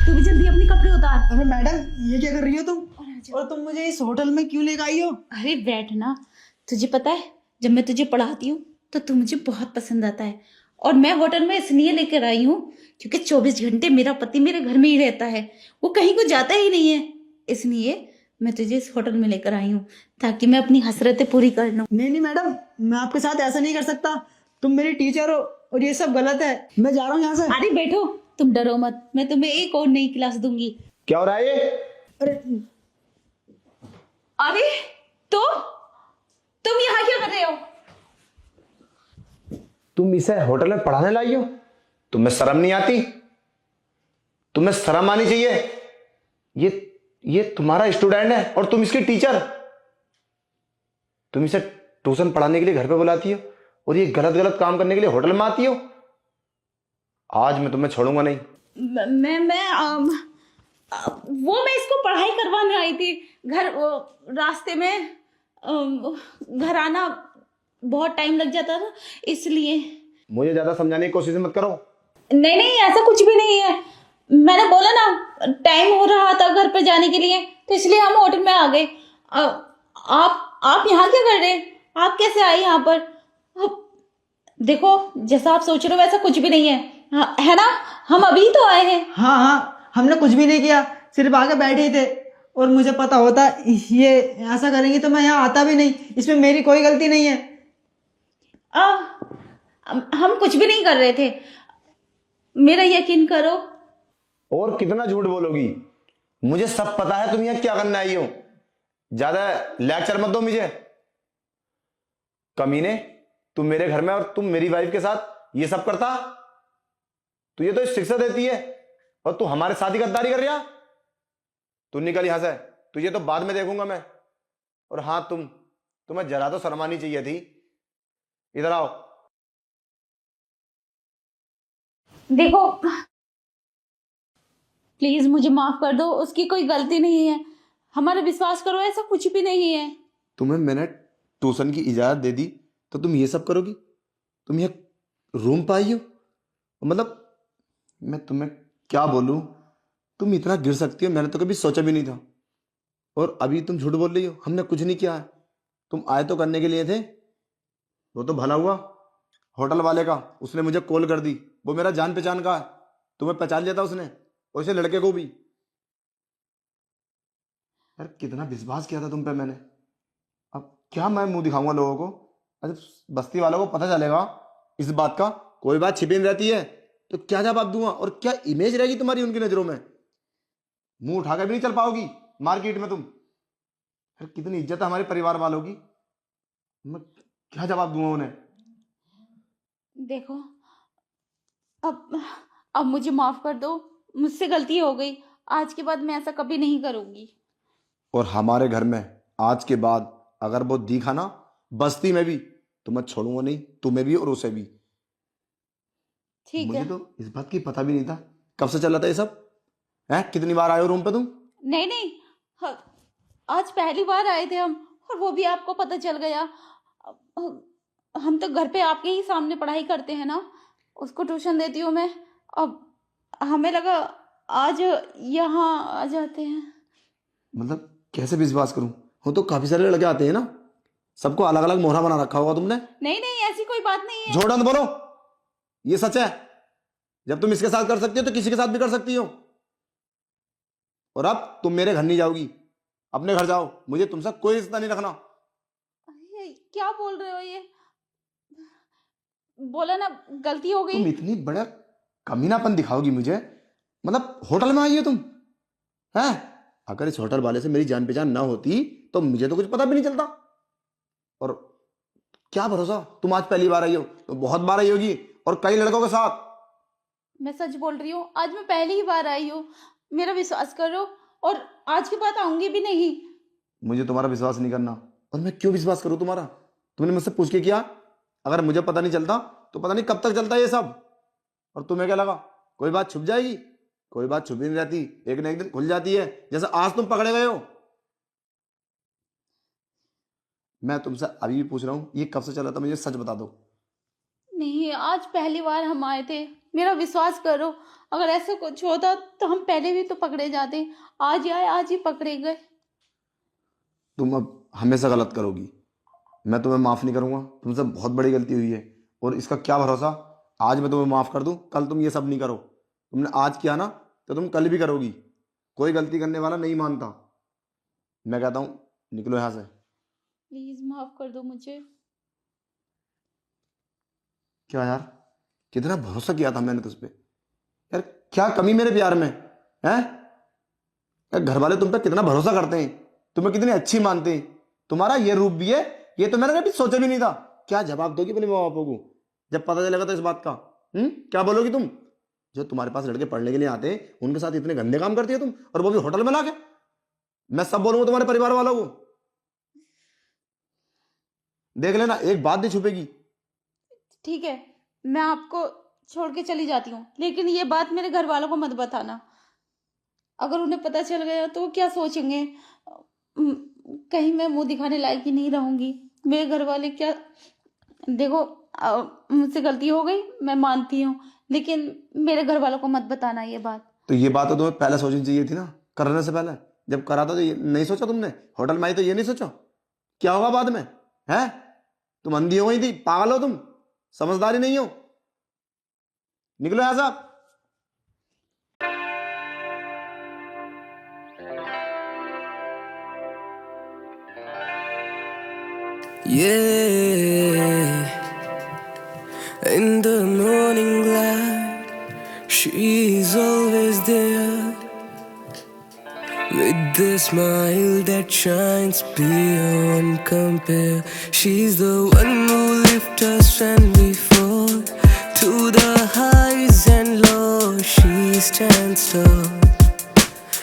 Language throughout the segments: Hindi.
तू भी जल्दी अपने कपड़े उतार। अरे मैडम, ये क्या कर रही हो तुम? और तुम मुझे इस होटल में क्यों लेकर आई हो? अरे बैठ ना। तुझे पता है, जब मैं तुझे पढ़ाती हूँ तो तू मुझे बहुत पसंद आता है। और मैं होटल में इसलिए लेकर आई हूँ क्योंकि 24 घंटे मेरा पति मेरे घर में ही रहता है, वो कहीं को जाता ही नहीं है। इसलिए मैं तुझे इस होटल में लेकर आई हूँ ताकि मैं अपनी हसरतें पूरी कर लूँ। नहीं नहीं मैडम, मैं आपके साथ ऐसा नहीं कर सकता। तुम मेरी टीचर हो और ये सब गलत है। मैं जा रहा हूँ यहाँ से। अरे बैठो, तुम डरो मत, मैं तुम्हें एक और नई क्लास दूंगी। क्या हो रहा है ये? अरे अरे तो तुम यहाँ क्या कर रहे हो? तुम इसे होटल में पढ़ाने लाई हो? तुम्हें शर्म नहीं आती? तुम्हें शर्म आनी चाहिए। ये तुम्हारा स्टूडेंट है और तुम इसकी टीचर। तुम इसे ट्यूशन पढ़ाने के लिए घर पे बुलाती हो और ये गलत गलत काम करने के लिए होटल में आती हो। आज मैं तुम्हें छोड़ूंगा नहीं। मैं इसको पढ़ाई करवाने आई थी। रास्ते में घर आना बहुत टाइम लग जाता था, इसलिए। मुझे ज्यादा समझाने की कोशिश मत करो। नहीं नहीं, ऐसा कुछ भी नहीं है। मैंने बोला ना, टाइम हो रहा था घर पे जाने के लिए, तो इसलिए हम होटल में आ गए। आप यहाँ क्या कर रहे हैं? आप कैसे आए यहाँ पर? देखो, जैसा आप सोच रहे हो वैसा कुछ भी नहीं है। है ना, हम अभी तो आए हैं। हाँ हाँ, हमने कुछ भी नहीं किया, सिर्फ आके बैठे ही थे। और मुझे पता होता ये ऐसा करेंगी तो मैं यहाँ आता भी नहीं। इसमें मेरी कोई गलती नहीं है। हम कुछ भी नहीं कर रहे थे, मेरा यकीन करो। और कितना झूठ बोलोगी? मुझे सब पता है तुम यहाँ क्या करने आई हो। ज्यादा लेक्चर मत दो मुझे। कमीने, तुम मेरे घर में और तुम मेरी वाइफ के साथ ये सब करता? तुझे तो शिक्षा देती है और तू हमारे साथ ही गद्दारी कर रहा। तू निकल यहां से, तुझे तो बाद में देखूंगा मैं। और हाँ, तुम्हें जरा तो शर्म आनी चाहिए थी। इधर आओ। देखो, प्लीज मुझे माफ कर दो, उसकी कोई गलती नहीं है। हमारा विश्वास करो, ऐसा कुछ भी नहीं है। तुम्हें मैंने ट्यूशन की इजाजत दे दी तो तुम ये सब करोगी? तुम ये रूम पे आई हो? मतलब मैं तुम्हें क्या बोलूं? तुम इतना गिर सकती हो, मैंने तो कभी सोचा भी नहीं था। और अभी तुम झूठ बोल रही हो, हमने कुछ नहीं किया है। तुम आए तो करने के लिए थे। वो तो भला हुआ होटल वाले का, उसने मुझे कॉल कर दी। वो मेरा जान पहचान का है, तुम्हें पहचान लिया था उसने, और इसे लड़के को भी। यार कितना विश्वास किया था तुम पे मैंने। अब क्या मैं मुंह दिखाऊंगा लोगों को? अरे बस्ती वालों को पता चलेगा इस बात का। कोई बात छिपी नहीं रहती है, तो क्या जवाब दूंगा और क्या इमेज रहेगी तुम्हारी उनकी नजरों में? मुंह उठाकर भी नहीं चल पाओगी मार्केट में तुम। यार कितनी इज्जत है हमारे परिवार वालों की, मैं क्या जवाब दूंगा उन्हें? देखो, अब मुझे माफ कर दो, मुझसे गलती हो गई। आज के बाद मैं ऐसा कभी नहीं करूंगी। और हमारे घर में आज के बाद अगर वो दिखा ना बस्ती में भी, तो मैं छोड़ूंगा नहीं, तुम्हें भी और उसे भी। ठीक मुझे है। तो इस बात की पता भी नहीं था। कब से चला था ये सब? है कितनी बार आए हो रूम पे तुम? नहीं नहीं, आज पहली बार आए थे हम, और वो भी आपको पता चल गया। हम तो घर पे आपके ही सामने पढ़ाई करते हैं ना, उसको ट्यूशन देती हूँ मैं। अब हमें लगा आज यहाँ आ जाते हैं। मतलब कैसे विश्वास करूं? वो तो काफी सारे लड़के आते हैं ना, सबको अलग अलग मोहरा बना रखा होगा तुमने। नहीं नहीं, ऐसी कोई बात नहीं है। झूठ मत बोलो, ये सच है। जब तुम इसके साथ कर सकती हो तो किसी के साथ भी कर सकती हो। और अब तुम मेरे घर नहीं जाओगी, अपने घर जाओ। मुझे तुमसे कोई रिश्ता नहीं रखना। अरे क्या बोल रहे हो ये? बोला ना, गलती हो गई। तुम इतनी बड़ा कमीनापन दिखाओगी मुझे? मतलब होटल में आई हो तुम? है, अगर इस होटल वाले से मेरी जान पहचान ना होती तो मुझे तो कुछ पता भी नहीं चलता। और क्या भरोसा, तुम आज पहली बार आई हो तो बहुत बार आई होगी, और कई लड़कों के साथ। मैं सच बोल रही हूँ, आज मैं पहली ही बार आई हूँ, मेरा विश्वास करो। और आज के बाद आऊंगी भी नहीं। मुझे तुम्हारा विश्वास नहीं करना। और मैं क्यों विश्वास करूं तुम्हारा? तुमने मुझसे पूछ के किया? अगर मुझे पता नहीं चलता तो पता नहीं कब तक चलता ये सब। और तुम्हें क्या लगा कोई बात छुप जाएगी? कोई बात छुपी नहीं रहती, एक ना एक दिन खुल जाती है, जैसे आज तुम पकड़े गए हो। मैं तुमसे अभी भी पूछ रहा हूं, ये कब से चला था? मुझे सच बता दो। नहीं, आज पहली बार हम आए थे। मेरा विश्वास करो, अगर ऐसा कुछ होता तो हम पहले भी तो पकड़े जाते। आज ही आए, आज ही पकड़े गए। तुम अब हमेशा गलत करोगी, मैं तुम्हें माफ नहीं करूंगा। तुमसे बहुत बड़ी गलती हुई है और इसका क्या भरोसा, आज मैं तुम्हें माफ कर दूं, कल तुम ये सब नहीं करो। तुमने आज किया ना तो तुम कल भी करोगी। कोई गलती करने वाला नहीं मानता। मैं कहता हूं निकलो यहां से। प्लीज माफ कर दो मुझे। क्या यार, कितना भरोसा किया था मैंने तुझ पे यार। क्या कमी मेरे प्यार में है यार? घर वाले तुम पे कितना भरोसा करते हैं, तुम्हें कितनी अच्छी मानते हैं। तुम्हारा ये रूप भी है, ये तो मैंने कभी सोचा भी नहीं था। क्या जवाब दोगी अपने माँ बापों को जब पता चलेगा तो इस बात का? क्या बोलोगी तुम? जो तुम्हारे पास लड़के पढ़ने के लिए आते हैं उनके साथ इतने गंदे काम करती है तुम, और वो भी होटल में लाके। मैं सब बोलूंगा तुम्हारे परिवार वालों को। देख लेना, एक बात नहीं छुपेगी। ठीक है, मैं आपको छोड़ के चली जाती हूँ, लेकिन ये बात मेरे घर वालों को मत बताना। अगर उन्हें पता चल गया तो वो क्या सोचेंगे? कहीं मैं मुंह दिखाने लायक ही नहीं रहूंगी। मेरे घर वाले क्या, देखो मुझसे गलती हो गई, मैं मानती हूँ, लेकिन मेरे घर वालों को मत बताना ये बात। तो ये बात तो तुम्हें पहले सोचनी चाहिए थी ना, करने से पहले। जब करा था तो ये नहीं सोचा तुमने? होटल में आई तो ये नहीं सोचा क्या होगा बाद में? है तुम अंधी हो गई थी, पागल हो तुम, समझदारी नहीं हो। निकलो यहां से। Yeah, in the morning light, she's always there with the smile that shines beyond compare. She's the one who lifts us when we fall to the highs and lows. She stands tall,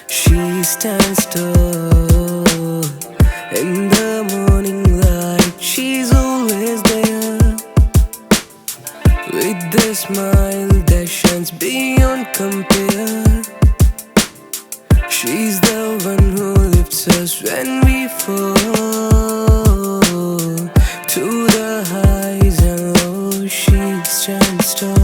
she stands tall in the morning light. She's always there with the smile that shines beyond compare. She's the one who lifts us when we fall to the highs and lows. She stands tall.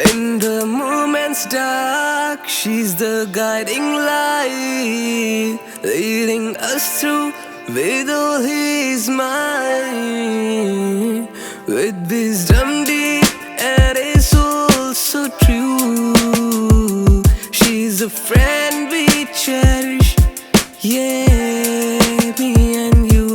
In the moment's dark, she's the guiding light, leading us through with all His might, with wisdom deep and a soul so true. She's a friend we cherish, yeah, me and you.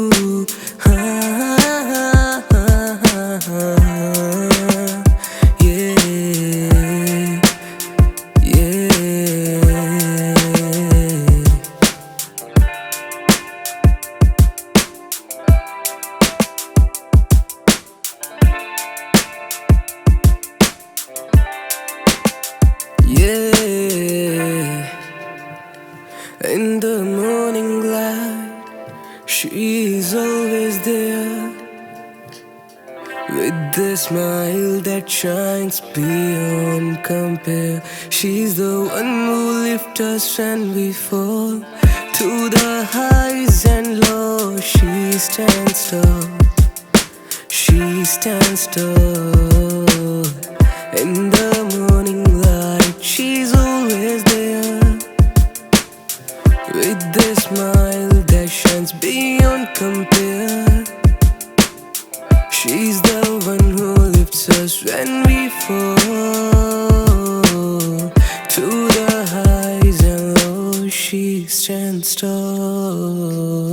In the morning light, she's always there with the smile that shines beyond compare. She's the one who lifts us when we fall to the highs and lows. She stands tall, she stands tall in the morning light. She's always there with the smile that shines beyond compare. She's the one who lifts us when we fall to the highs and lows. She stands tall.